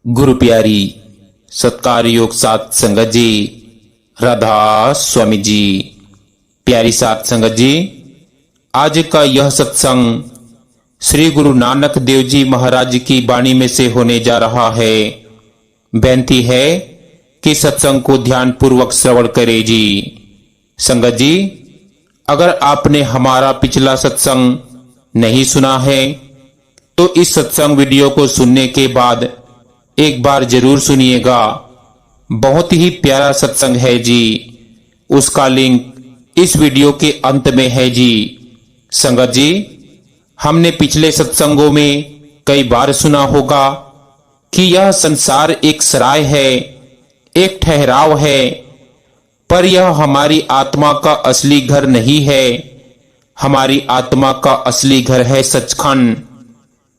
गुरु प्यारी सत्कार योग सात संगत जी, राधा स्वामी जी। प्यारी सात संगत जी, आज का यह सत्संग श्री गुरु नानक देव जी महाराज की वाणी में से होने जा रहा है। बेनती है कि सत्संग को ध्यान पूर्वक श्रवण करे जी। संगत जी, अगर आपने हमारा पिछला सत्संग नहीं सुना है तो इस सत्संग वीडियो को सुनने के बाद एक बार जरूर सुनिएगा। बहुत ही प्यारा सत्संग है जी। उसका लिंक इस वीडियो के अंत में है जी। संगत जी, हमने पिछले सत्संगों में कई बार सुना होगा कि यह संसार एक सराय है, एक ठहराव है, पर यह हमारी आत्मा का असली घर नहीं है। हमारी आत्मा का असली घर है सचखंड,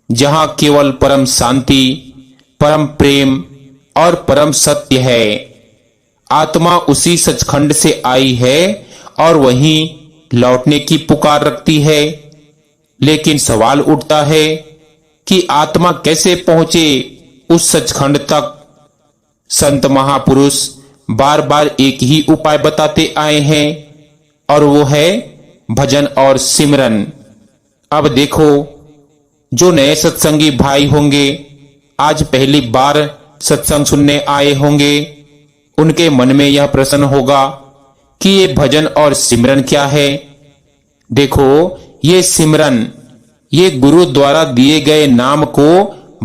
जहां केवल परम शांति, परम प्रेम और परम सत्य है। आत्मा उसी सचखंड से आई है और वहीं लौटने की पुकार रखती है। लेकिन सवाल उठता है कि आत्मा कैसे पहुंचे उस सचखंड तक। संत महापुरुष बार बार एक ही उपाय बताते आए हैं और वो है भजन और सिमरन। अब देखो, जो नए सत्संगी भाई होंगे, आज पहली बार सत्संग सुनने आए होंगे, उनके मन में यह प्रश्न होगा कि ये भजन और सिमरन क्या है। देखो, ये सिमरन, ये गुरु द्वारा दिए गए नाम को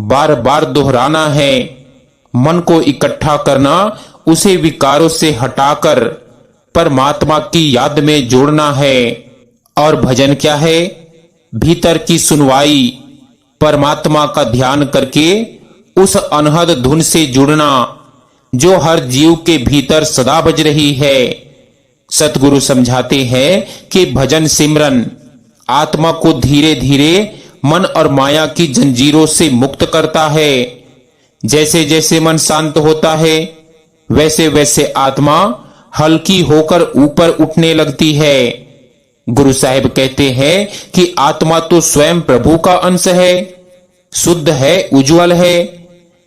बार बार दोहराना है, मन को इकट्ठा करना, उसे विकारों से हटाकर परमात्मा की याद में जोड़ना है। और भजन क्या है? भीतर की सुनवाई, परमात्मा का ध्यान करके उस अनहद धुन से जुड़ना जो हर जीव के भीतर सदा बज रही है। सतगुरु समझाते हैं कि भजन सिमरन आत्मा को धीरे धीरे मन और माया की जंजीरों से मुक्त करता है। जैसे जैसे मन शांत होता है, वैसे वैसे आत्मा हल्की होकर ऊपर उठने लगती है। गुरु साहिब कहते हैं कि आत्मा तो स्वयं प्रभु का अंश है, शुद्ध है, उज्जवल है,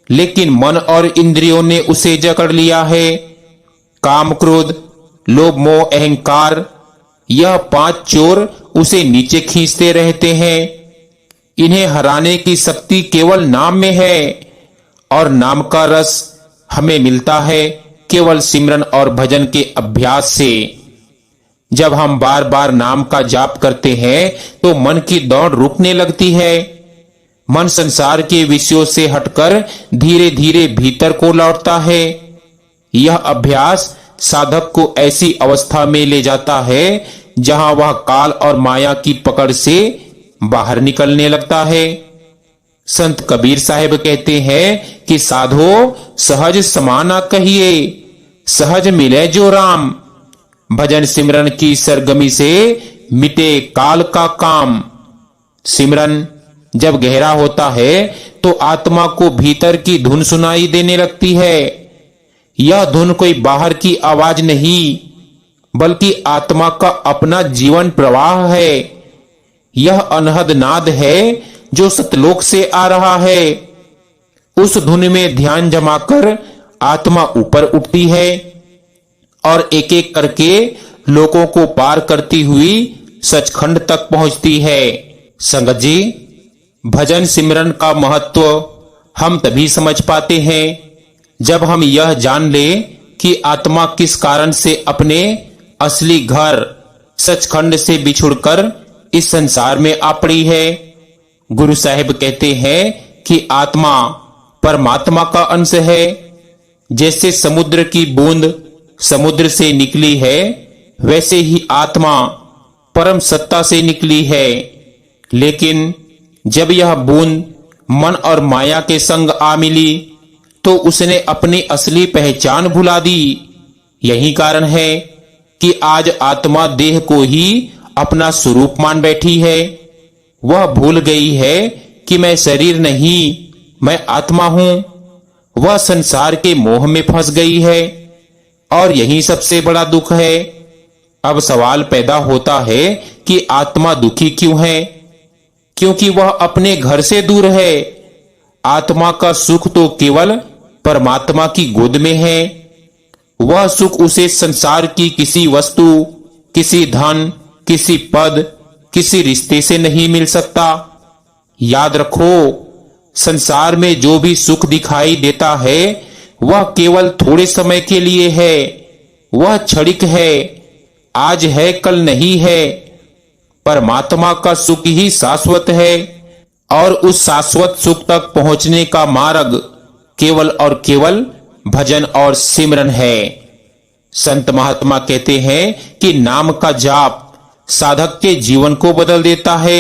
लेकिन मन और इंद्रियों ने उसे जकड़ लिया है। काम, क्रोध, लोभ, मोह, अहंकार, यह 5 चोर उसे नीचे खींचते रहते हैं। इन्हें हराने की शक्ति केवल नाम में है और नाम का रस हमें मिलता है केवल सिमरन और भजन के अभ्यास से। जब हम बार बार नाम का जाप करते हैं तो मन की दौड़ रुकने लगती है। मन संसार के विषयों से हटकर धीरे धीरे भीतर को लौटता है। यह अभ्यास साधक को ऐसी अवस्था में ले जाता है जहां वह काल और माया की पकड़ से बाहर निकलने लगता है। संत कबीर साहिब कहते हैं कि साधो सहज समाना कहिए, सहज मिले जो राम। भजन सिमरन की सरगमी से मिटे काल का काम। सिमरन जब गहरा होता है तो आत्मा को भीतर की धुन सुनाई देने लगती है। यह धुन कोई बाहर की आवाज नहीं, बल्कि आत्मा का अपना जीवन प्रवाह है। यह अनहद नाद है जो सतलोक से आ रहा है। उस धुन में ध्यान जमाकर आत्मा ऊपर उठती है और एक एक करके लोकों को पार करती हुई सचखंड तक पहुंचती है। संगत जी, भजन सिमरन का महत्व हम तभी समझ पाते हैं जब हम यह जान ले कि आत्मा किस कारण से अपने असली घर सचखंड से बिछुड़कर इस संसार में आ पड़ी है। गुरु साहिब कहते हैं कि आत्मा परमात्मा का अंश है। जैसे समुद्र की बूंद समुद्र से निकली है, वैसे ही आत्मा परम सत्ता से निकली है। लेकिन जब यह बूंद मन और माया के संग आ मिली तो उसने अपनी असली पहचान भुला दी। यही कारण है कि आज आत्मा देह को ही अपना स्वरूप मान बैठी है। वह भूल गई है कि मैं शरीर नहीं, मैं आत्मा हूं। वह संसार के मोह में फंस गई है और यही सबसे बड़ा दुख है। अब सवाल पैदा होता है कि आत्मा दुखी क्यों है? क्योंकि वह अपने घर से दूर है, आत्मा का सुख तो केवल परमात्मा की गोद में है। वह सुख उसे संसार की किसी वस्तु, किसी धन, किसी पद, किसी रिश्ते से नहीं मिल सकता। याद रखो, संसार में जो भी सुख दिखाई देता है वह केवल थोड़े समय के लिए है। वह क्षणिक है, आज है कल नहीं है। परमात्मा का सुख ही शाश्वत है और उस शाश्वत सुख तक पहुंचने का मार्ग केवल और केवल भजन और सिमरन है। संत महात्मा कहते हैं कि नाम का जाप साधक के जीवन को बदल देता है।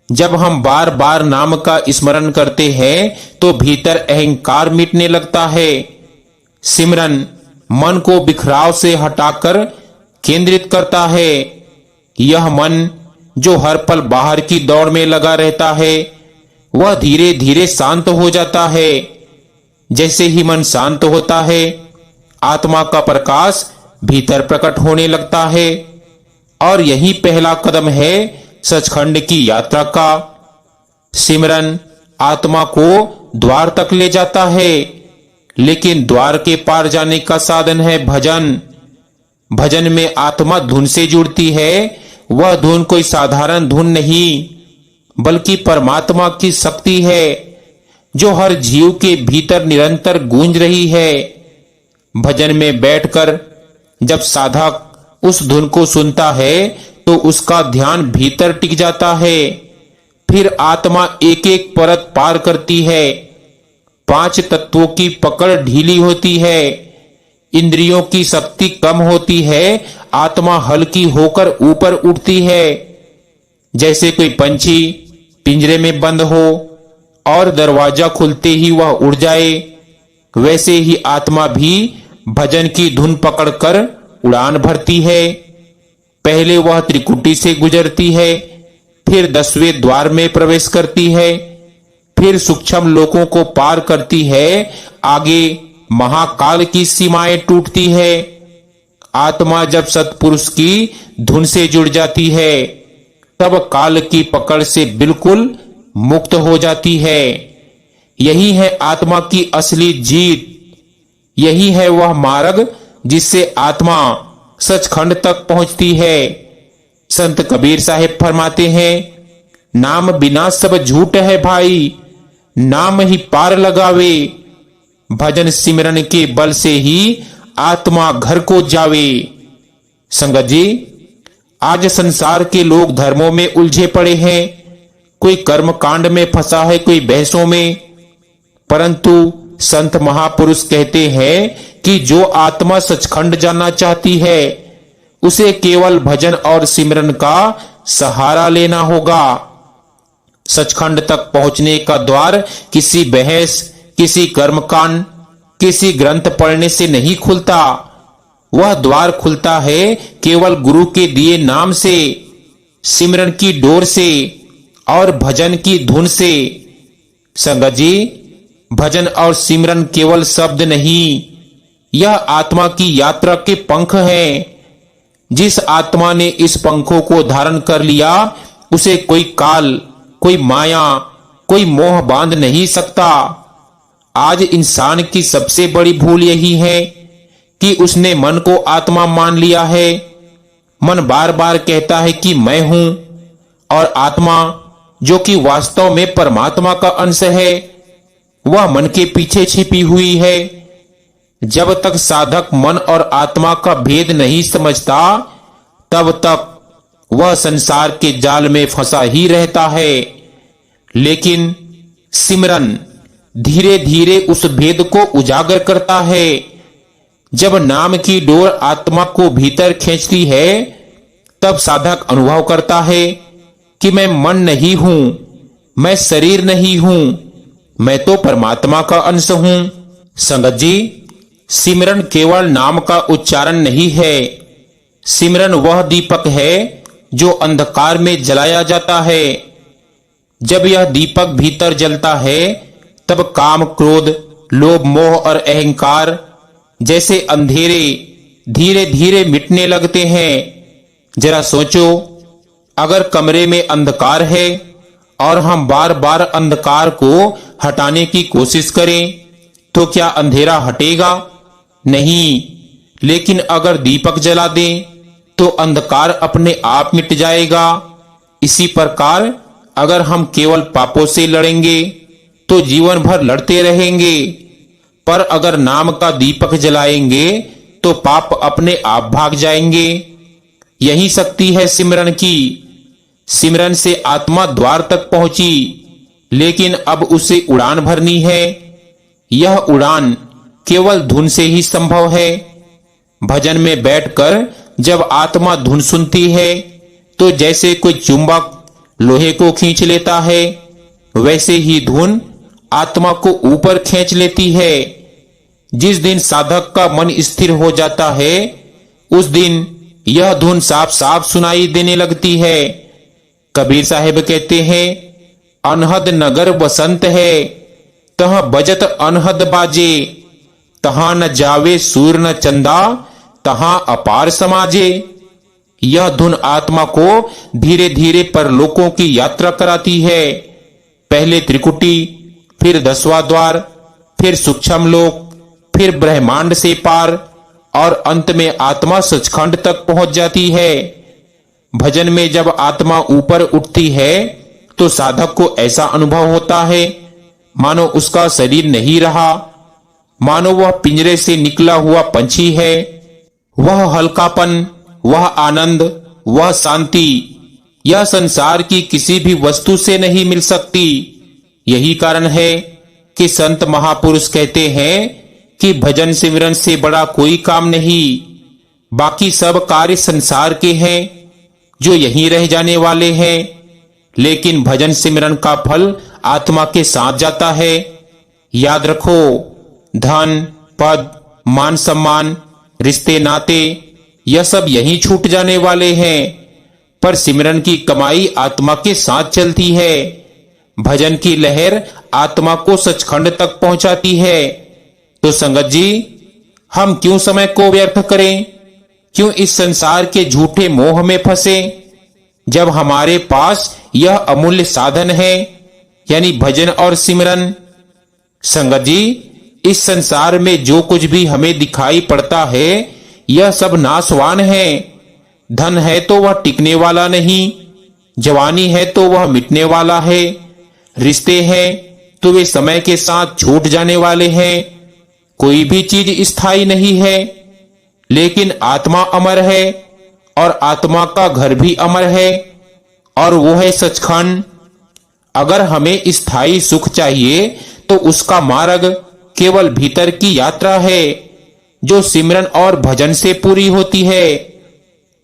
जब हम बार बार नाम का स्मरण करते हैं तो भीतर अहंकार मिटने लगता है। सिमरन मन को बिखराव से हटाकर केंद्रित करता है। यह मन जो हर पल बाहर की दौड़ में लगा रहता है वह धीरे धीरे शांत हो जाता है। जैसे ही मन शांत होता है आत्मा का प्रकाश भीतर प्रकट होने लगता है और यही पहला कदम है सचखंड की यात्रा का। सिमरन आत्मा को द्वार तक ले जाता है, लेकिन द्वार के पार जाने का साधन है भजन। भजन में आत्मा धुन से जुड़ती है। वह धुन कोई साधारण धुन नहीं बल्कि परमात्मा की शक्ति है जो हर जीव के भीतर निरंतर गूंज रही है। भजन में बैठकर जब साधक उस धुन को सुनता है तो उसका ध्यान भीतर टिक जाता है। फिर आत्मा एक एक परत पार करती है। 5 तत्वों की पकड़ ढीली होती है, इंद्रियों की शक्ति कम होती है, आत्मा हल्की होकर ऊपर उठती है। जैसे कोई पंछी पिंजरे में बंद हो और दरवाजा खुलते ही वह उड़ जाए, वैसे ही आत्मा भी भजन की धुन पकड़कर उड़ान भरती है। पहले वह त्रिकुटी से गुजरती है, फिर 10वें द्वार में प्रवेश करती है, फिर सूक्ष्म लोकों को पार करती है, आगे महाकाल की सीमाएं टूटती है। आत्मा जब सत्पुरुष की धुन से जुड़ जाती है तब काल की पकड़ से बिल्कुल मुक्त हो जाती है। यही है आत्मा की असली जीत। यही है वह मार्ग जिससे आत्मा सचखंड तक पहुंचती है। संत कबीर साहिब फरमाते हैं, नाम बिना सब झूठ है भाई, नाम ही पार लगावे। भजन सिमरन के बल से ही आत्मा घर को जावे। संगत जी, आज संसार के लोग धर्मों में उलझे पड़े हैं। कोई कर्म कांड में फंसा है, कोई बहसों में। परंतु संत महापुरुष कहते हैं कि जो आत्मा सचखंड जाना चाहती है उसे केवल भजन और सिमरन का सहारा लेना होगा। सचखंड तक पहुंचने का द्वार किसी बहस, किसी कर्मकांड, किसी ग्रंथ पढ़ने से नहीं खुलता। वह द्वार खुलता है केवल गुरु के दिए नाम से, सिमरन की डोर से और भजन की धुन से। संगत जी, भजन और सिमरन केवल शब्द नहीं, यह आत्मा की यात्रा के पंख हैं। जिस आत्मा ने इस पंखों को धारण कर लिया उसे कोई काल, कोई माया, कोई मोह बांध नहीं सकता। आज इंसान की सबसे बड़ी भूल यही है कि उसने मन को आत्मा मान लिया है। मन बार बार कहता है कि मैं हूं, और आत्मा जो कि वास्तव में परमात्मा का अंश है वह मन के पीछे छिपी हुई है। जब तक साधक मन और आत्मा का भेद नहीं समझता तब तक वह संसार के जाल में फंसा ही रहता है। लेकिन सिमरन धीरे धीरे उस भेद को उजागर करता है। जब नाम की डोर आत्मा को भीतर खींचती है तब साधक अनुभव करता है कि मैं मन नहीं हूं, मैं शरीर नहीं हूं, मैं तो परमात्मा का अंश हूं। संगत जी, सिमरन केवल नाम का उच्चारण नहीं है। सिमरन वह दीपक है जो अंधकार में जलाया जाता है। जब यह दीपक भीतर जलता है तब काम, क्रोध, लोभ, मोह और अहंकार जैसे अंधेरे धीरे धीरे मिटने लगते हैं। जरा सोचो, अगर कमरे में अंधकार है और हम बार बार अंधकार को हटाने की कोशिश करें तो क्या अंधेरा हटेगा? नहीं। लेकिन अगर दीपक जला दें तो अंधकार अपने आप मिट जाएगा। इसी प्रकार अगर हम केवल पापों से लड़ेंगे तो जीवन भर लड़ते रहेंगे, पर अगर नाम का दीपक जलाएंगे तो पाप अपने आप भाग जाएंगे। यही शक्ति है सिमरन की। सिमरन से आत्मा द्वार तक पहुंची, लेकिन अब उसे उड़ान भरनी है। यह उड़ान केवल धुन से ही संभव है। भजन में बैठकर जब आत्मा धुन सुनती है तो जैसे कोई चुंबक लोहे को खींच लेता है, वैसे ही धुन आत्मा को ऊपर खींच लेती है। जिस दिन साधक का मन स्थिर हो जाता है, उस दिन यह धुन साफ साफ सुनाई देने लगती है। कबीर साहेब कहते हैं, अनहद नगर बसंत है, तह बजत अनहद बाजे, तहां न जावे सूर न चंदा, तहां अपार समाजे। यह धुन आत्मा को धीरे धीरे परलोकों की यात्रा कराती है। पहले त्रिकुटी, फिर 10वां द्वार, फिर सूक्ष्म लोक, फिर ब्रह्मांड से पार, और अंत में आत्मा सचखंड तक पहुंच जाती है। भजन में जब आत्मा ऊपर उठती है तो साधक को ऐसा अनुभव होता है मानो उसका शरीर नहीं रहा, मानो वह पिंजरे से निकला हुआ पंछी है। वह हल्कापन, वह आनंद, वह शांति यह संसार की किसी भी वस्तु से नहीं मिल सकती। यही कारण है कि संत महापुरुष कहते हैं कि भजन सिमरन से बड़ा कोई काम नहीं। बाकी सब कार्य संसार के हैं जो यहीं रह जाने वाले हैं, लेकिन भजन सिमरन का फल आत्मा के साथ जाता है। याद रखो, धन, पद, मान सम्मान, रिश्ते नाते यह सब यहीं छूट जाने वाले हैं, पर सिमरन की कमाई आत्मा के साथ चलती है। भजन की लहर आत्मा को सचखंड तक पहुंचाती है। तो संगत जी, हम क्यों समय को व्यर्थ करें? क्यों इस संसार के झूठे मोह में फंसे, जब हमारे पास यह अमूल्य साधन है, यानी भजन और सिमरन। संगत जी, इस संसार में जो कुछ भी हमें दिखाई पड़ता है यह सब नाशवान है। धन है तो वह टिकने वाला नहीं, जवानी है तो वह मिटने वाला है, रिश्ते हैं तो वे समय के साथ छूट जाने वाले हैं। कोई भी चीज स्थायी नहीं है, लेकिन आत्मा अमर है और आत्मा का घर भी अमर है, और वो है सचखंड। अगर हमें स्थायी सुख चाहिए तो उसका मार्ग केवल भीतर की यात्रा है, जो सिमरन और भजन से पूरी होती है।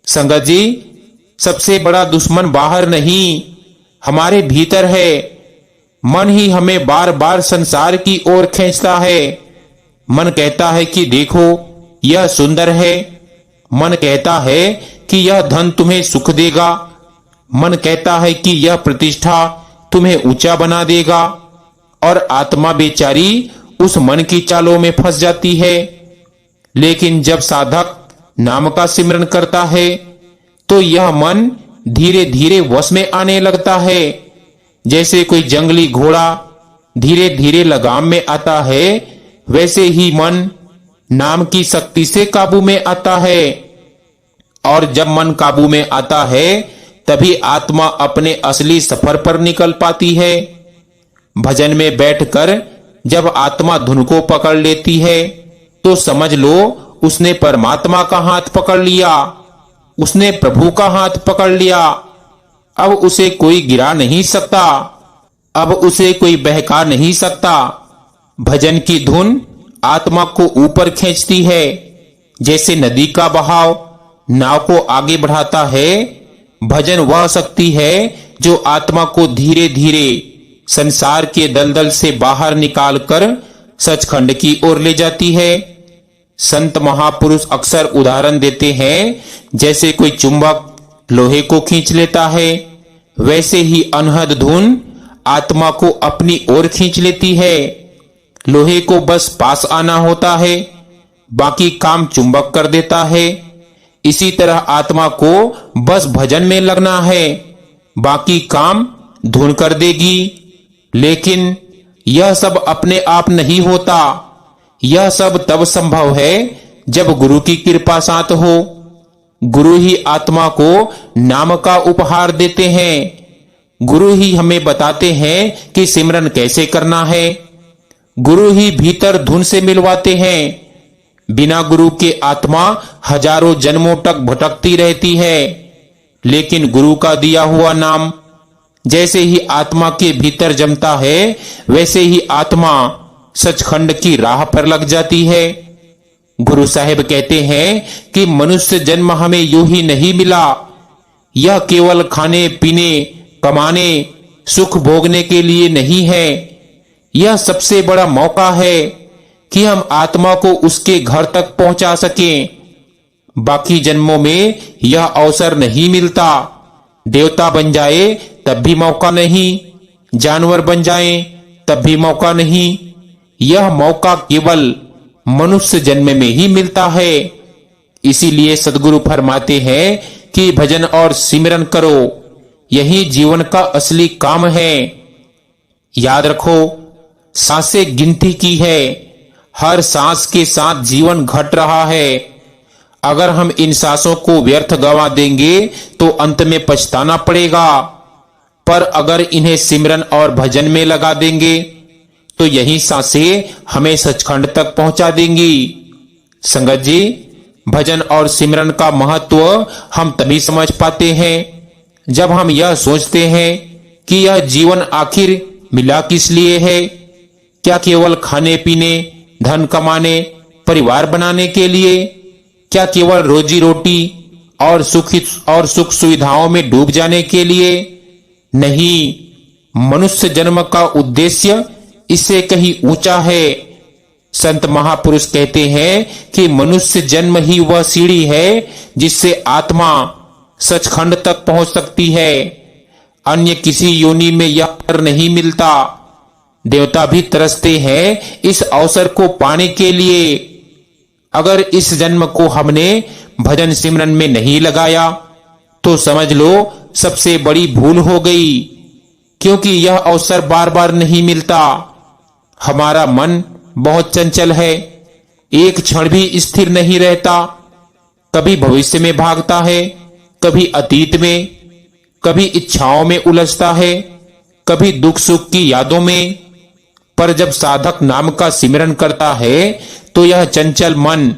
संगत जी, सबसे बड़ा दुश्मन बाहर नहीं, हमारे भीतर है। मन ही हमें बार बार संसार की ओर खींचता है। मन कहता है कि देखो यह सुंदर है, मन कहता है कि यह धन तुम्हें सुख देगा, मन कहता है कि यह प्रतिष्ठा तुम्हें ऊंचा बना देगा, और आत्मा बेचारी उस मन की चालों में फंस जाती है। लेकिन जब साधक नाम का सिमरन करता है तो यह मन धीरे धीरे वश में आने लगता है। जैसे कोई जंगली घोड़ा धीरे धीरे लगाम में आता है, वैसे ही मन नाम की शक्ति से काबू में आता है। और जब मन काबू में आता है तभी आत्मा अपने असली सफर पर निकल पाती है। भजन में बैठकर जब आत्मा धुन को पकड़ लेती है तो समझ लो उसने परमात्मा का हाथ पकड़ लिया, उसने प्रभु का हाथ पकड़ लिया। अब उसे कोई गिरा नहीं सकता, अब उसे कोई बहका नहीं सकता। भजन की धुन आत्मा को ऊपर खींचती है। जैसे नदी का बहाव नाव को आगे बढ़ाता है, भजन वह शक्ति है जो आत्मा को धीरे धीरे संसार के दलदल से बाहर निकालकर सचखंड की ओर ले जाती है। संत महापुरुष अक्सर उदाहरण देते हैं, जैसे कोई चुंबक लोहे को खींच लेता है, वैसे ही अनहद धुन आत्मा को अपनी ओर खींच लेती है। लोहे को बस पास आना होता है, बाकी काम चुंबक कर देता है। इसी तरह आत्मा को बस भजन में लगना है, बाकी काम धुन कर देगी। लेकिन यह सब अपने आप नहीं होता। यह सब तब संभव है जब गुरु की कृपा साथ हो। गुरु ही आत्मा को नाम का उपहार देते हैं। गुरु ही हमें बताते हैं कि सिमरन कैसे करना है। गुरु ही भीतर धुन से मिलवाते हैं। बिना गुरु के आत्मा हजारों जन्मों तक भटकती रहती है। लेकिन गुरु का दिया हुआ नाम जैसे ही आत्मा के भीतर जमता है, वैसे ही आत्मा सचखंड की राह पर लग जाती है। गुरु साहिब कहते हैं कि मनुष्य जन्म हमें यूं ही नहीं मिला। यह केवल खाने पीने, कमाने, सुख भोगने के लिए नहीं है। यह सबसे बड़ा मौका है कि हम आत्मा को उसके घर तक पहुंचा सकें। बाकी जन्मों में यह अवसर नहीं मिलता। देवता बन जाए तब भी मौका नहीं, जानवर बन जाए तब भी मौका नहीं। यह मौका केवल मनुष्य जन्म में ही मिलता है। इसीलिए सदगुरु फरमाते हैं कि भजन और सिमरन करो, यही जीवन का असली काम है। याद रखो, सांसें गिनती की है। हर सांस के साथ जीवन घट रहा है। अगर हम इन सांसों को व्यर्थ गंवा देंगे तो अंत में पछताना पड़ेगा। पर अगर इन्हें सिमरन और भजन में लगा देंगे तो यही सांसें हमें सचखंड तक पहुंचा देंगी। संगत जी, भजन और सिमरन का महत्व हम तभी समझ पाते हैं जब हम यह सोचते हैं कि यह जीवन आखिर मिला किस लिए है। क्या केवल खाने पीने, धन कमाने, परिवार बनाने के लिए? क्या केवल रोजी रोटी और सुख सुविधाओं में डूब जाने के लिए? नहीं, मनुष्य जन्म का उद्देश्य इससे कहीं ऊंचा है। संत महापुरुष कहते हैं कि मनुष्य जन्म ही वह सीढ़ी है जिससे आत्मा सचखंड तक पहुंच सकती है। अन्य किसी योनि में यह अवसर नहीं मिलता। देवता भी तरसते हैं इस अवसर को पाने के लिए। अगर इस जन्म को हमने भजन सिमरन में नहीं लगाया तो समझ लो सबसे बड़ी भूल हो गई, क्योंकि यह अवसर बार बार नहीं मिलता। हमारा मन बहुत चंचल है, एक क्षण भी स्थिर नहीं रहता। कभी भविष्य में भागता है, कभी अतीत में, कभी इच्छाओं में उलझता है, कभी दुख सुख की यादों में। पर जब साधक नाम का सिमरन करता है तो यह चंचल मन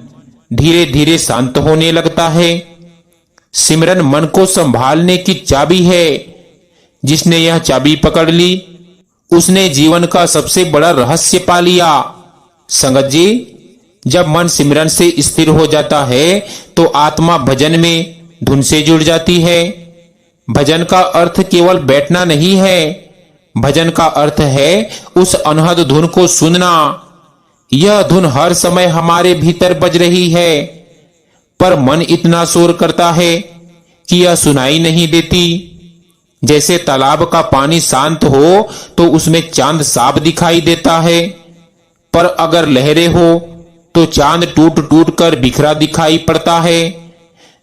धीरे धीरे शांत होने लगता है। सिमरन मन को संभालने की चाबी है। जिसने यह चाबी पकड़ ली उसने जीवन का सबसे बड़ा रहस्य पा लिया। संगत जी, जब मन सिमरन से स्थिर हो जाता है तो आत्मा भजन में धुन से जुड़ जाती है। भजन का अर्थ केवल बैठना नहीं है, भजन का अर्थ है उस अनहद धुन को सुनना। यह धुन हर समय हमारे भीतर बज रही है, पर मन इतना शोर करता है कि यह सुनाई नहीं देती। जैसे तालाब का पानी शांत हो तो उसमें चांद साफ दिखाई देता है, पर अगर लहरें हो तो चांद टूट टूट कर बिखरा दिखाई पड़ता है।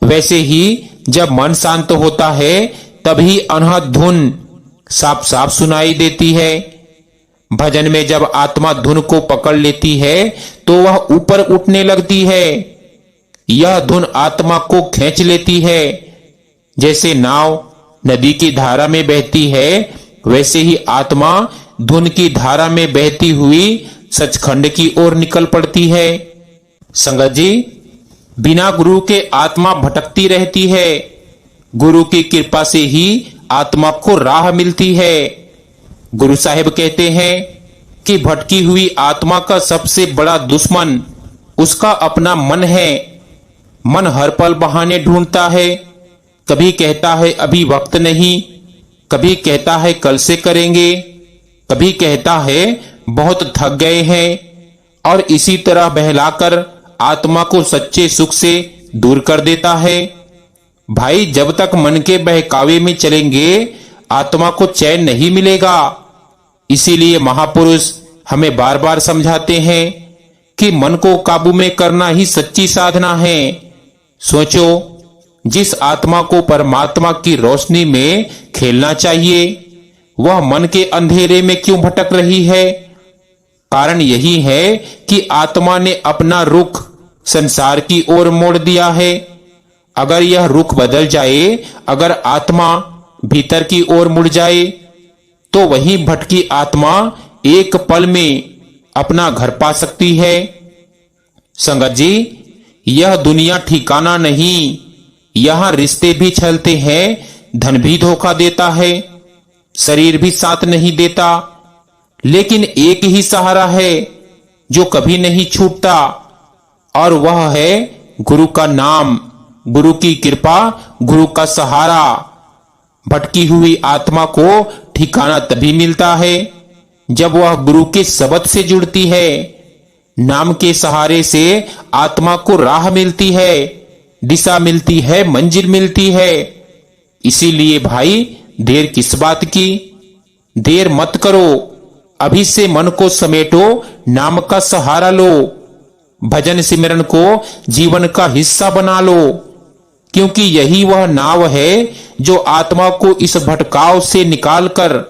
वैसे ही जब मन शांत होता है तभी अनहद धुन साफ साफ सुनाई देती है। भजन में जब आत्मा धुन को पकड़ लेती है तो वह ऊपर उठने लगती है। यह धुन आत्मा को खींच लेती है। जैसे नाव नदी की धारा में बहती है, वैसे ही आत्मा धुन की धारा में बहती हुई सचखंड की ओर निकल पड़ती है। संगत जी, बिना गुरु के आत्मा भटकती रहती है। गुरु की कृपा से ही आत्मा को राह मिलती है। गुरु साहिब कहते हैं कि भटकी हुई आत्मा का सबसे बड़ा दुश्मन उसका अपना मन है। मन हर पल बहाने ढूंढता है। कभी कहता है अभी वक्त नहीं, कभी कहता है कल से करेंगे, कभी कहता है बहुत थक गए हैं, और इसी तरह बहलाकर आत्मा को सच्चे सुख से दूर कर देता है। भाई, जब तक मन के बहकावे में चलेंगे आत्मा को चैन नहीं मिलेगा। इसीलिए महापुरुष हमें बार बार समझाते हैं कि मन को काबू में करना ही सच्ची साधना है। सोचो, जिस आत्मा को परमात्मा की रोशनी में खेलना चाहिए, वह मन के अंधेरे में क्यों भटक रही है? कारण यही है कि आत्मा ने अपना रुख संसार की ओर मोड़ दिया है। अगर यह रुख बदल जाए, अगर आत्मा भीतर की ओर मुड़ जाए, तो वही भटकी आत्मा एक पल में अपना घर पा सकती है। संगत जी, यह दुनिया ठिकाना नहीं। यहां रिश्ते भी छलते हैं, धन भी धोखा देता है, शरीर भी साथ नहीं देता, लेकिन एक ही सहारा है जो कभी नहीं छूटता, और वह है गुरु का नाम, गुरु की कृपा, गुरु का सहारा। भटकी हुई आत्मा को ठिकाना तभी मिलता है जब वह गुरु के शब्द से जुड़ती है। नाम के सहारे से आत्मा को राह मिलती है, दिशा मिलती है, मंजिल मिलती है। इसीलिए भाई, देर किस बात की? देर मत करो, अभी से मन को समेटो, नाम का सहारा लो, भजन सिमरन को जीवन का हिस्सा बना लो, क्योंकि यही वह नाव है जो आत्मा को इस भटकाव से निकालकर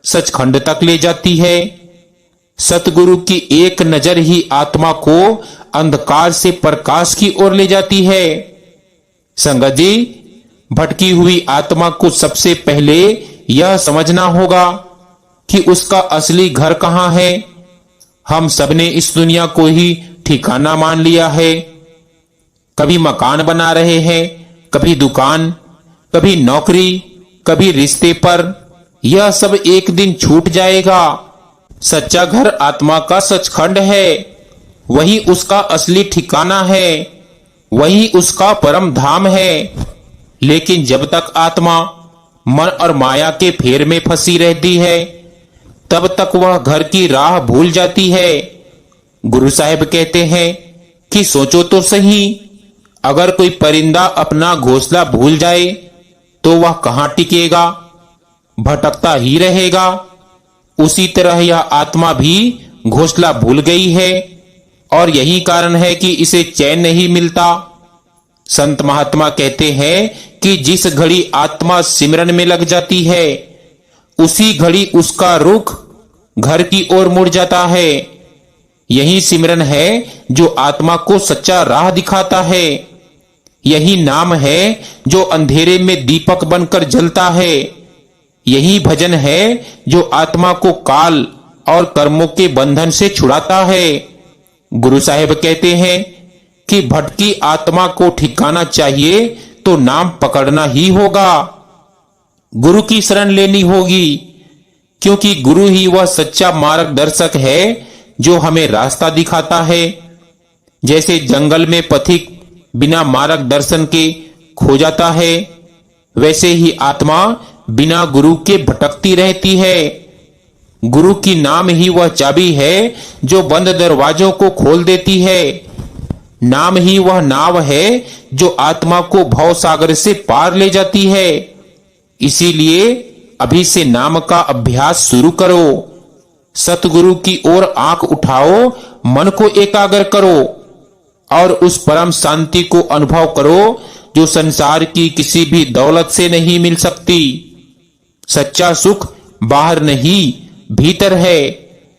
सचखंड तक ले जाती है। सतगुरु की एक नजर ही आत्मा को अंधकार से प्रकाश की ओर ले जाती है। संगत जी, भटकी हुई आत्मा को सबसे पहले यह समझना होगा कि उसका असली घर कहां है। हम सबने इस दुनिया को ही ठिकाना मान लिया है। कभी मकान बना रहे हैं, कभी दुकान, कभी नौकरी, कभी रिश्ते पर। यह सब एक दिन छूट जाएगा। सच्चा घर आत्मा का सचखंड है, वही उसका असली ठिकाना है, वही उसका परम धाम है। लेकिन जब तक आत्मा मन और माया के फेर में फंसी रहती है, तब तक वह घर की राह भूल जाती है। गुरु साहिब कहते हैं कि सोचो तो सही, अगर कोई परिंदा अपना घोंसला भूल जाए तो वह कहां टिकेगा? भटकता ही रहेगा। उसी तरह यह आत्मा भी घोंसला भूल गई है, और यही कारण है कि इसे चैन नहीं मिलता। संत महात्मा कहते हैं कि जिस घड़ी आत्मा सिमरन में लग जाती है, उसी घड़ी उसका रुख घर की ओर मुड़ जाता है। यही सिमरन है जो आत्मा को सच्चा राह दिखाता है। यही नाम है जो अंधेरे में दीपक बनकर जलता है। यही भजन है जो आत्मा को काल और कर्मों के बंधन से छुड़ाता है। गुरु साहिब कहते हैं कि भटकी आत्मा को ठिकाना चाहिए तो नाम पकड़ना ही होगा, गुरु की शरण लेनी होगी, क्योंकि गुरु ही वह सच्चा मार्गदर्शक है जो हमें रास्ता दिखाता है। जैसे जंगल में पथिक बिना मार्गदर्शन के खो जाता है, वैसे ही आत्मा बिना गुरु के भटकती रहती है। गुरु की नाम ही वह चाबी है जो बंद दरवाजों को खोल देती है। नाम ही वह नाव है जो आत्मा को भव सागर से पार ले जाती है। इसीलिए अभी से नाम का अभ्यास शुरू करो। सतगुरु की ओर आंख उठाओ, मन को एकाग्र करो और उस परम शांति को अनुभव करो जो संसार की किसी भी दौलत से नहीं मिल सकती। सच्चा सुख बाहर नहीं, भीतर है,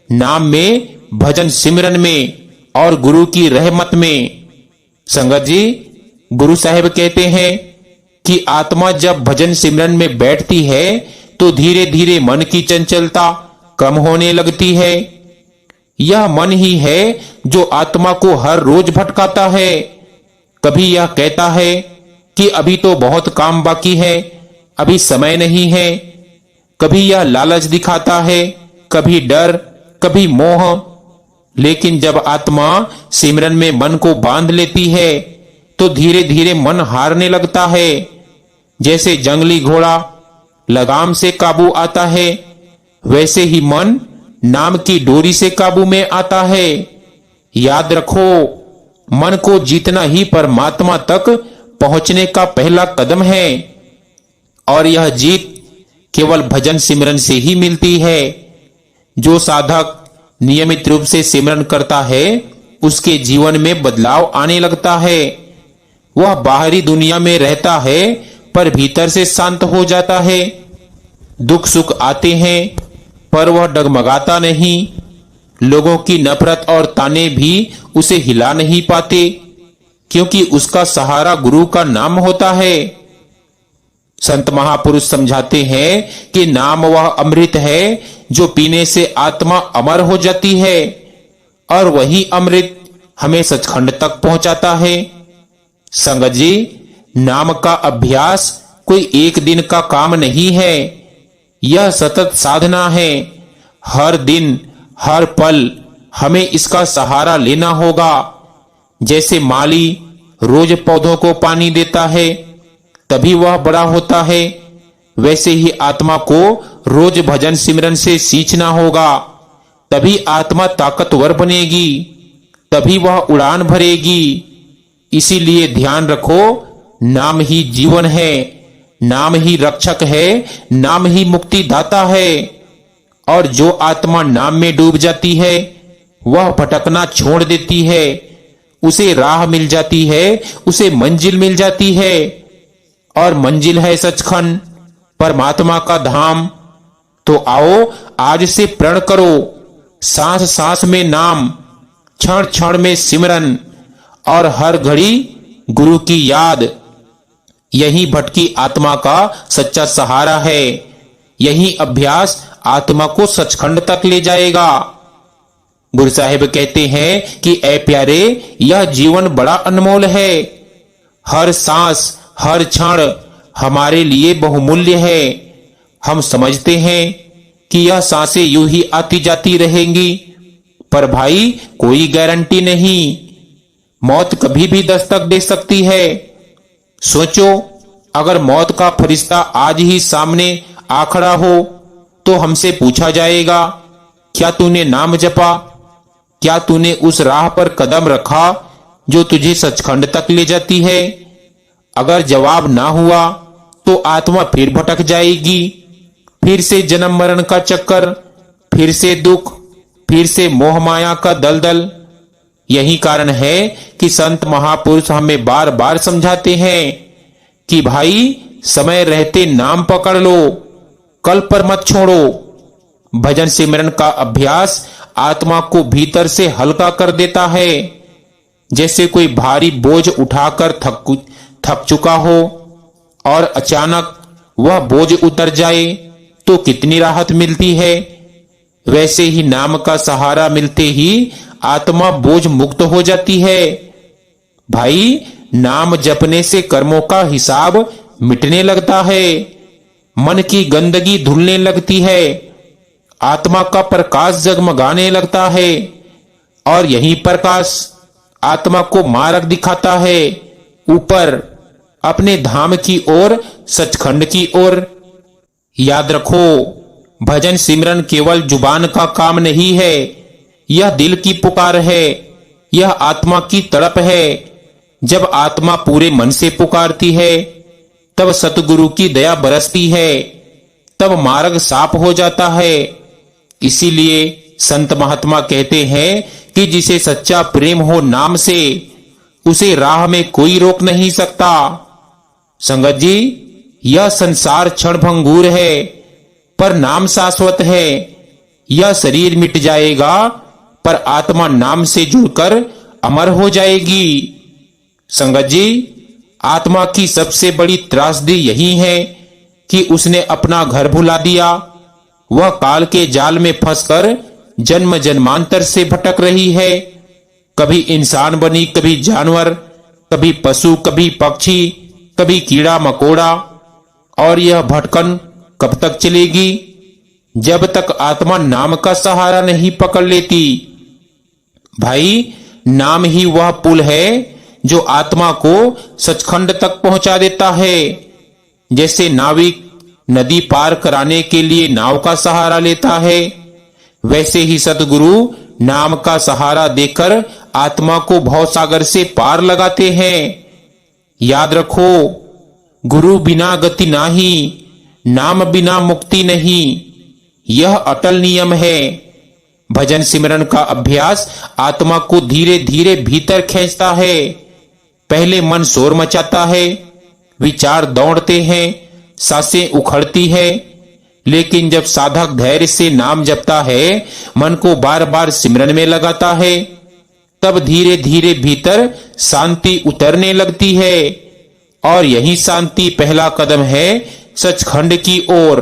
नाम में, भजन सिमरन में और गुरु की रहमत में। संगत जी, गुरु साहिब कहते हैं कि आत्मा जब भजन सिमरन में बैठती है तो धीरे धीरे मन की चंचलता कम होने लगती है। यह मन ही है जो आत्मा को हर रोज भटकाता है। कभी यह कहता है कि अभी तो बहुत काम बाकी है, अभी समय नहीं है। कभी यह लालच दिखाता है, कभी डर, कभी मोह। लेकिन जब आत्मा सिमरन में मन को बांध लेती है तो धीरे धीरे मन हारने लगता है। जैसे जंगली घोड़ा लगाम से काबू आता है, वैसे ही मन नाम की डोरी से काबू में आता है। याद रखो, मन को जीतना ही परमात्मा तक पहुंचने का पहला कदम है, और यह जीत केवल भजन सिमरन से ही मिलती है। जो साधक नियमित रूप से सिमरन करता है, उसके जीवन में बदलाव आने लगता है। वह बाहरी दुनिया में रहता है पर भीतर से शांत हो जाता है। दुख सुख आते हैं पर वह डगमगाता नहीं। लोगों की नफरत और ताने भी उसे हिला नहीं पाते, क्योंकि उसका सहारा गुरु का नाम होता है। संत महापुरुष समझाते हैं कि नाम वह अमृत है जो पीने से आत्मा अमर हो जाती है, और वही अमृत हमें सचखंड तक पहुंचाता है। संगत जी, नाम का अभ्यास कोई एक दिन का काम नहीं है, यह सतत साधना है। हर दिन हर पल हमें इसका सहारा लेना होगा। जैसे माली रोज पौधों को पानी देता है तभी वह बड़ा होता है, वैसे ही आत्मा को रोज भजन सिमरन से सींचना होगा, तभी आत्मा ताकतवर बनेगी, तभी वह उड़ान भरेगी। इसीलिए ध्यान रखो, नाम ही जीवन है, नाम ही रक्षक है, नाम ही मुक्ति दाता है। और जो आत्मा नाम में डूब जाती है वह भटकना छोड़ देती है, उसे राह मिल जाती है, उसे मंजिल मिल जाती है। और मंजिल है सचखंड, परमात्मा का धाम। तो आओ आज से प्रण करो, सांस सांस में नाम, क्षण क्षण में सिमरन, और हर घड़ी गुरु की याद। यही भटकी आत्मा का सच्चा सहारा है। यही अभ्यास आत्मा को सचखंड तक ले जाएगा। गुरु साहिब कहते हैं कि ऐ प्यारे, यह जीवन बड़ा अनमोल है। हर सांस हर क्षण हमारे लिए बहुमूल्य है। हम समझते हैं कि यह सांसें यूं ही आती जाती रहेंगी, पर भाई कोई गारंटी नहीं, मौत कभी भी दस्तक दे सकती है। सोचो, अगर मौत का फरिश्ता आज ही सामने आ खड़ा हो तो हमसे पूछा जाएगा, क्या तूने नाम जपा? क्या तूने उस राह पर कदम रखा जो तुझे सचखंड तक ले जाती है? अगर जवाब ना हुआ तो आत्मा फिर भटक जाएगी, फिर से जन्म मरण का चक्कर, फिर से दुख, फिर से मोह माया का दलदल। यही कारण है कि संत महापुरुष हमें बार बार समझाते हैं कि भाई समय रहते नाम पकड़ लो, कल पर मत छोड़ो। भजन सिमरन का अभ्यास आत्मा को भीतर से हल्का कर देता है। जैसे कोई भारी बोझ उठाकर थक चुका हो और अचानक वह बोझ उतर जाए तो कितनी राहत मिलती है। वैसे ही नाम का सहारा मिलते ही आत्मा बोझ मुक्त हो जाती है। भाई, नाम जपने से कर्मों का हिसाब मिटने लगता है, मन की गंदगी धुलने लगती है, आत्मा का प्रकाश जगमगाने लगता है, और यही प्रकाश आत्मा को मार्ग दिखाता है ऊपर अपने धाम की ओर, सचखंड की ओर। याद रखो, भजन सिमरन केवल जुबान का काम नहीं है, यह दिल की पुकार है, यह आत्मा की तड़प है। जब आत्मा पूरे मन से पुकारती है तब सतगुरु की दया बरसती है, तब मार्ग साफ हो जाता है। इसीलिए संत महात्मा कहते हैं कि जिसे सच्चा प्रेम हो नाम से, उसे राह में कोई रोक नहीं सकता। संगत जी, यह संसार क्षण भंगुर है पर नाम शाश्वत है। यह शरीर मिट जाएगा पर आत्मा नाम से जुड़कर अमर हो जाएगी। संगत जी, आत्मा की सबसे बड़ी त्रासदी यही है कि उसने अपना घर भुला दिया। वह काल के जाल में फंसकर जन्म जन्मांतर से भटक रही है। कभी इंसान बनी, कभी जानवर, कभी पशु, कभी पक्षी, कभी कीड़ा मकोड़ा। और यह भटकन कब तक चलेगी? जब तक आत्मा नाम का सहारा नहीं पकड़ लेती। भाई, नाम ही वह पुल है जो आत्मा को सचखंड तक पहुंचा देता है। जैसे नाविक नदी पार कराने के लिए नाव का सहारा लेता है, वैसे ही सतगुरु नाम का सहारा देकर आत्मा को भवसागर से पार लगाते हैं। याद रखो, गुरु बिना गति नाही, नाम बिना मुक्ति नहीं, यह अटल नियम है। भजन सिमरन का अभ्यास आत्मा को धीरे धीरे भीतर खींचता है। पहले मन शोर मचाता है, विचार दौड़ते हैं, सांसें उखड़ती है, लेकिन जब साधक धैर्य से नाम जपता है, मन को बार बार सिमरन में लगाता है, तब धीरे धीरे भीतर शांति उतरने लगती है। और यही शांति पहला कदम है सचखंड की ओर।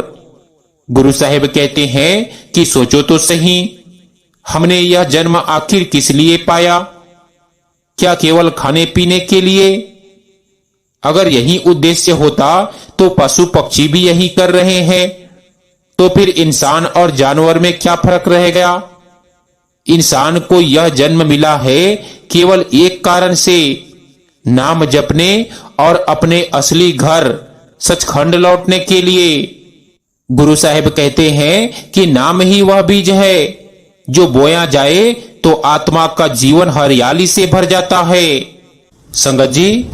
गुरु साहिब कहते हैं कि सोचो तो सही, हमने यह जन्म आखिर किस लिए पाया? क्या केवल खाने पीने के लिए? अगर यही उद्देश्य होता तो पशु पक्षी भी यही कर रहे हैं, तो फिर इंसान और जानवर में क्या फर्क रह गया? इंसान को यह जन्म मिला है केवल एक कारण से, नाम जपने और अपने असली घर सचखंड लौटने के लिए। गुरु साहिब कहते हैं कि नाम ही वह बीज है जो बोया जाए तो आत्मा का जीवन हरियाली से भर जाता है। संगत जी,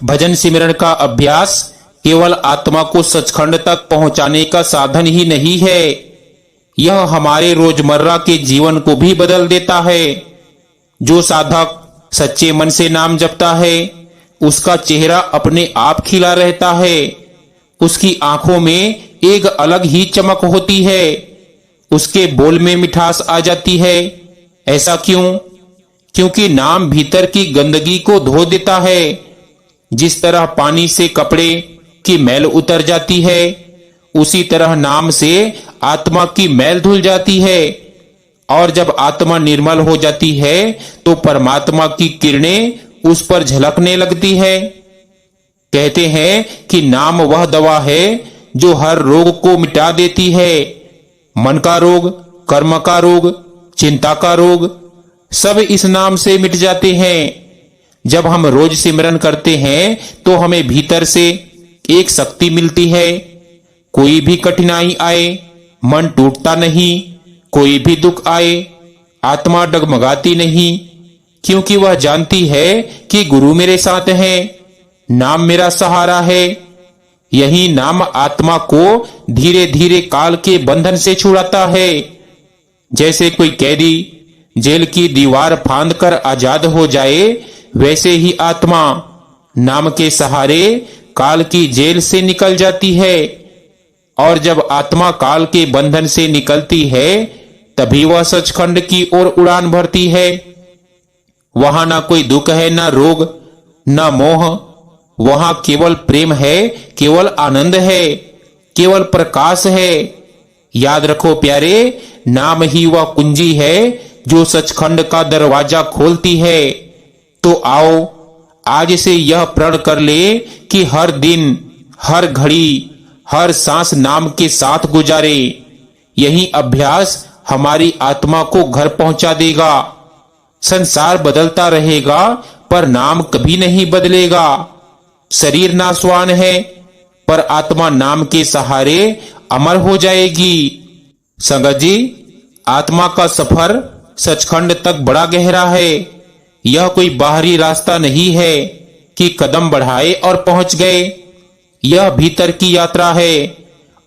भजन सिमरन का अभ्यास केवल आत्मा को सचखंड तक पहुंचाने का साधन ही नहीं है, यह हमारे रोजमर्रा के जीवन को भी बदल देता है। जो साधक सच्चे मन से नाम जपता है, उसका चेहरा अपने आप खिला रहता है, उसकी आंखों में एक अलग ही चमक होती है, उसके बोल में मिठास आ जाती है। ऐसा क्यों? क्योंकि नाम भीतर की गंदगी को धो देता है। जिस तरह पानी से कपड़े की मैल उतर जाती है, उसी तरह नाम से आत्मा की मैल धुल जाती है। और जब आत्मा निर्मल हो जाती है तो परमात्मा की किरणें उस पर झलकने लगती है। कहते हैं कि नाम वह दवा है जो हर रोग को मिटा देती है। मन का रोग, कर्म का रोग, चिंता का रोग, सब इस नाम से मिट जाते हैं। जब हम रोज सिमरन करते हैं तो हमें भीतर से एक शक्ति मिलती है। कोई भी कठिनाई आए, मन टूटता नहीं, कोई भी दुख आए, आत्मा डगमगाती नहीं, क्योंकि वह जानती है कि गुरु मेरे साथ है, नाम मेरा सहारा है। यही नाम आत्मा को धीरे धीरे काल के बंधन से छुड़ाता है। जैसे कोई कैदी जेल की दीवार फांद कर आजाद हो जाए, वैसे ही आत्मा नाम के सहारे काल की जेल से निकल जाती है। और जब आत्मा काल के बंधन से निकलती है, तभी वह सचखंड की ओर उड़ान भरती है। वहां ना कोई दुख है, ना रोग, ना मोह, वहां केवल प्रेम है, केवल आनंद है, केवल प्रकाश है। याद रखो प्यारे, नाम ही वह कुंजी है जो सचखंड का दरवाजा खोलती है। तो आओ आज से यह प्रण कर ले कि हर दिन, हर घड़ी, हर सांस नाम के साथ गुजारे। यही अभ्यास हमारी आत्मा को घर पहुंचा देगा। संसार बदलता रहेगा पर नाम कभी नहीं बदलेगा। शरीर नाशवान है पर आत्मा नाम के सहारे अमर हो जाएगी। संगत जी, आत्मा का सफर सचखंड तक बड़ा गहरा है। यह कोई बाहरी रास्ता नहीं है कि कदम बढ़ाए और पहुंच गए। यह भीतर की यात्रा है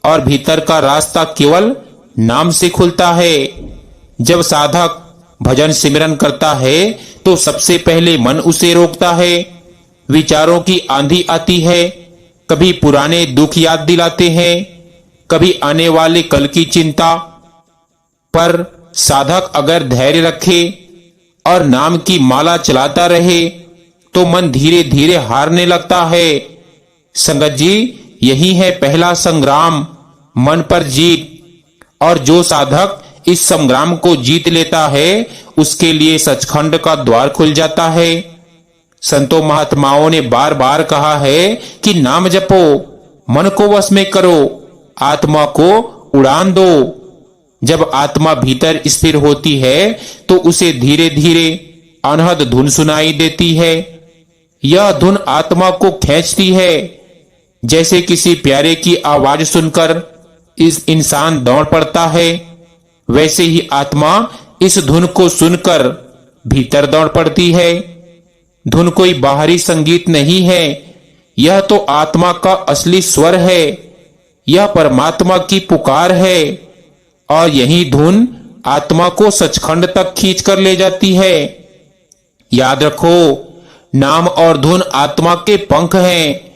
और भीतर का रास्ता केवल नाम से खुलता है। जब साधक भजन सिमरन करता है तो सबसे पहले मन उसे रोकता है। विचारों की आंधी आती है, कभी पुराने दुख याद दिलाते हैं, कभी आने वाले कल की चिंता। पर साधक अगर धैर्य रखे और नाम की माला चलाता रहे तो मन धीरे धीरे हारने लगता है। संगत जी, यही है पहला संग्राम, मन पर जीत। और जो साधक इस संग्राम को जीत लेता है, उसके लिए सचखंड का द्वार खुल जाता है। संतों महात्माओं ने बार बार कहा है कि नाम जपो, मन को वश में करो, आत्मा को उड़ान दो। जब आत्मा भीतर स्थिर होती है तो उसे धीरे धीरे अनहद धुन सुनाई देती है। यह धुन आत्मा को खींचती है। जैसे किसी प्यारे की आवाज सुनकर इस इंसान दौड़ पड़ता है, वैसे ही आत्मा इस धुन को सुनकर भीतर दौड़ पड़ती है। धुन कोई बाहरी संगीत नहीं है, यह तो आत्मा का असली स्वर है। यह परमात्मा की पुकार है और यही धुन आत्मा को सचखंड तक खींच कर ले जाती है। याद रखो, नाम और धुन आत्मा के पंख हैं।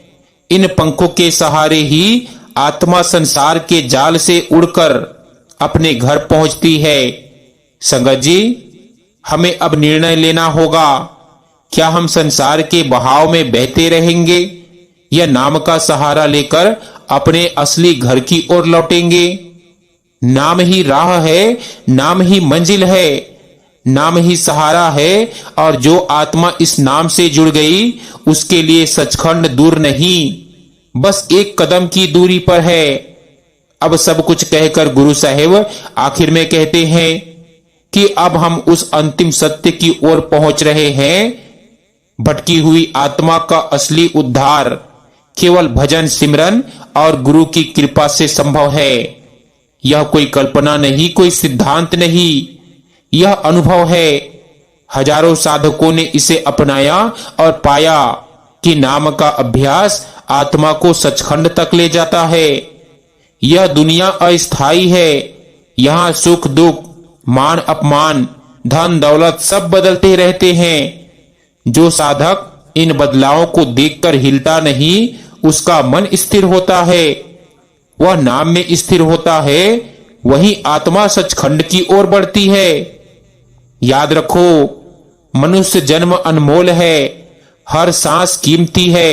इन पंखों के सहारे ही आत्मा संसार के जाल से उड़कर अपने घर पहुंचती है। संगत जी, हमें अब निर्णय लेना होगा, क्या हम संसार के बहाव में बहते रहेंगे या नाम का सहारा लेकर अपने असली घर की ओर लौटेंगे। नाम ही राह है, नाम ही मंजिल है, नाम ही सहारा है, और जो आत्मा इस नाम से जुड़ गई उसके लिए सचखंड दूर नहीं, बस एक कदम की दूरी पर है। अब सब कुछ कहकर गुरु साहेब आखिर में कहते हैं कि अब हम उस अंतिम सत्य की ओर पहुंच रहे हैं। भटकी हुई आत्मा का असली उद्धार केवल भजन सिमरन और गुरु की कृपा से संभव है। यह कोई कल्पना नहीं, कोई सिद्धांत नहीं, यह अनुभव है। हजारों साधकों ने इसे अपनाया और पाया कि नाम का अभ्यास आत्मा को सचखंड तक ले जाता है। यह दुनिया अस्थायी है, यहाँ सुख दुख, मान अपमान, धन दौलत सब बदलते रहते हैं। जो साधक इन बदलावों को देखकर हिलता नहीं, उसका मन स्थिर होता है, वह नाम में स्थिर होता है, वही आत्मा सचखंड की ओर बढ़ती है। याद रखो, मनुष्य जन्म अनमोल है, हर सांस कीमती है।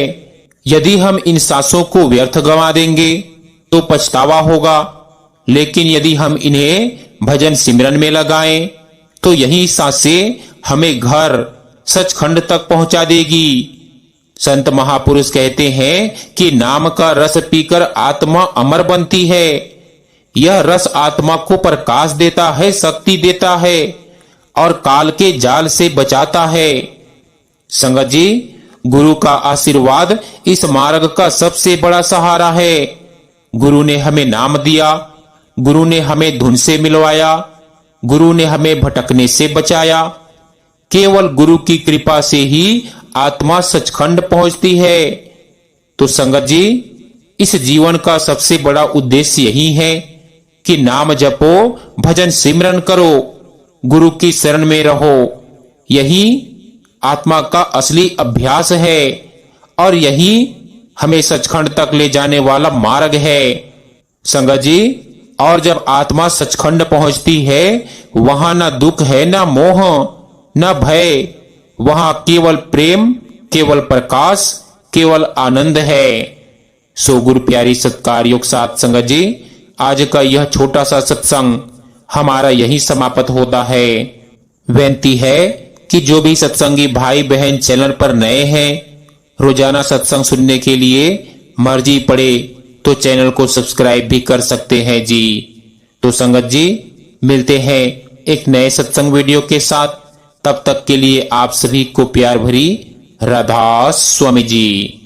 यदि हम इन सांसों को व्यर्थ गंवा देंगे तो पछतावा होगा, लेकिन यदि हम इन्हें भजन सिमरन में लगाएं तो यही सांसें हमें घर सचखंड तक पहुंचा देगी। संत महापुरुष कहते हैं कि नाम का रस पीकर आत्मा अमर बनती है। यह रस आत्मा को प्रकाश देता है, शक्ति देता है और काल के जाल से बचाता है। संगत जी, गुरु का आशीर्वाद इस मार्ग का सबसे बड़ा सहारा है। गुरु ने हमें नाम दिया, गुरु ने हमें धुन से मिलवाया, गुरु ने हमें भटकने से बचाया। केवल गुरु की कृपा से ही आत्मा सचखंड पहुंचती है। तो संगत जी, इस जीवन का सबसे बड़ा उद्देश्य यही है कि नाम जपो, भजन सिमरन करो, गुरु की शरण में रहो। यही आत्मा का असली अभ्यास है और यही हमें सचखंड तक ले जाने वाला मार्ग है। संगत जी, और जब आत्मा सचखंड पहुंचती है, वहां ना दुख है, ना मोह, ना भय, वहां केवल प्रेम, केवल प्रकाश, केवल आनंद है। सो गुरु प्यारी सत्कार योग साथ संगत जी, आज का यह छोटा सा सत्संग हमारा यही समाप्त होता है। विनती है कि जो भी सत्संगी भाई बहन चैनल पर नए हैं, रोजाना सत्संग सुनने के लिए मर्जी पड़े तो चैनल को सब्सक्राइब भी कर सकते हैं जी। तो संगत जी, मिलते हैं एक नए सत्संग वीडियो के साथ। तब तक के लिए आप सभी को प्यार भरी राधा स्वामी जी।